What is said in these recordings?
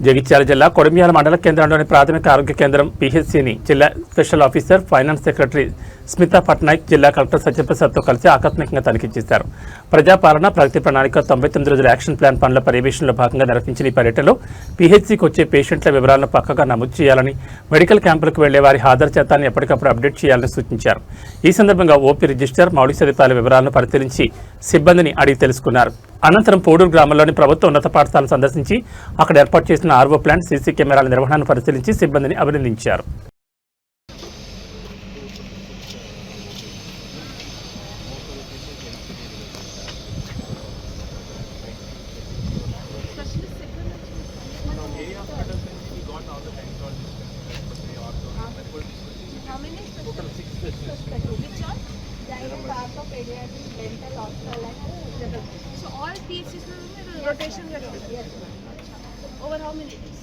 జగిత్యాల జిల్లా కొడిమ్యాల మండల కేంద్రంలోని ప్రాథమిక ఆరోగ్య కేంద్రం పిహెచ్సిని జిల్లా special officer finance secretary Smita Patnaik జిల్లా కలెక్టర్ సత్యప్రసాద్తో కలిసి ఆకస్మికంగా తనిఖీ చేశారు. ప్రజాపాలన ప్రగతి ప్రణాళిక 99 రోజుల యాక్షన్ ప్లాన్ పనుల పర్యవేక్షణలో భాగంగా నిర్వహించిన ఈ పర్యటనలో పిహెచ్సికి వచ్చే పేషెంట్ల వివరాలను పక్కగా నమోదు చేయాలని, మెడికల్ క్యాంపులకు వెళ్లే వారి హాజరు శాతాన్ని ఎప్పటికప్పుడు అప్డేట్ చేయాలని సూచించారు. ఈ సందర్భంగా ఓపీ రిజిస్టర్, మౌలిక సదుపాయాల వివరాలను పరిశీలించి సిబ్బందిని అడిగి తెలుసుకున్నారు. అనంతరం పోడూరు గ్రామంలోని ప్రభుత్వ ఉన్నత పాఠశాలను సందర్శించి అక్కడ ఏర్పాటు చేసిన ఆర్వో ప్లాంట్, సీసీ కెమెరాల నిర్వహణను పరిశీలించి సిబ్బందిని అభినందించారు. So all PHCs rotation yes. Over how many days?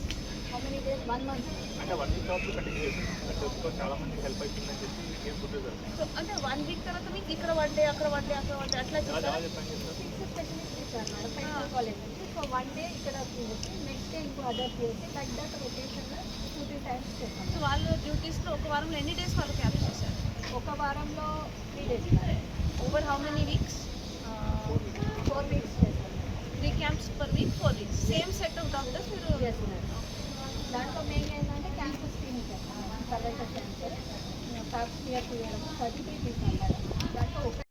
How many days? 1 month. అంటే 1 వీక్ ఆఫ్ కంటిన్యూ చేస్తాం. అంటే చాలా మంది హెల్ప్ అవుతుందని చెప్పి ఏం గుడ్ రిజల్ట్. సో అంటే 1 వీక్ తర్వాత మీకు ఇక్కడ 1 డే అక్కడ 1 డే అక్కడ 1 డే అట్లా చేస్తారా? అలా చెప్పండి సార్. 6 స్పెషలిస్ట్ ఇచ్చారు మేడం మెడికల్ కాలేజ్ నుంచి. సో 1 డే ఇక్కడ PHC, నెక్స్ట్ డే ఇంకో other PHC, like that rotation 2-3 times చేస్తాం. సో వాళ్ళు డ్యూటీస్లో ఒక వారంలో ఎన్ని డేస్ వాళ్ళు క్యాప్ చేశారు? ఒక వారంలో 3 days. Over how many weeks? 4 weeks చేస్తాం. 3 camps per week, 4 weeks. Same set of doctors మీరు? Yes madam. దాంట్లో మెయిన్ ఏంటంటే క్యాంపస్ క్లినిక్ చేస్తాం. సర్వైకల్ క్యాన్సర్, ఫ్యాక్స్ క్లియర్ చేయడం, సర్జరీ తీసుకుంటారు. దాంట్లో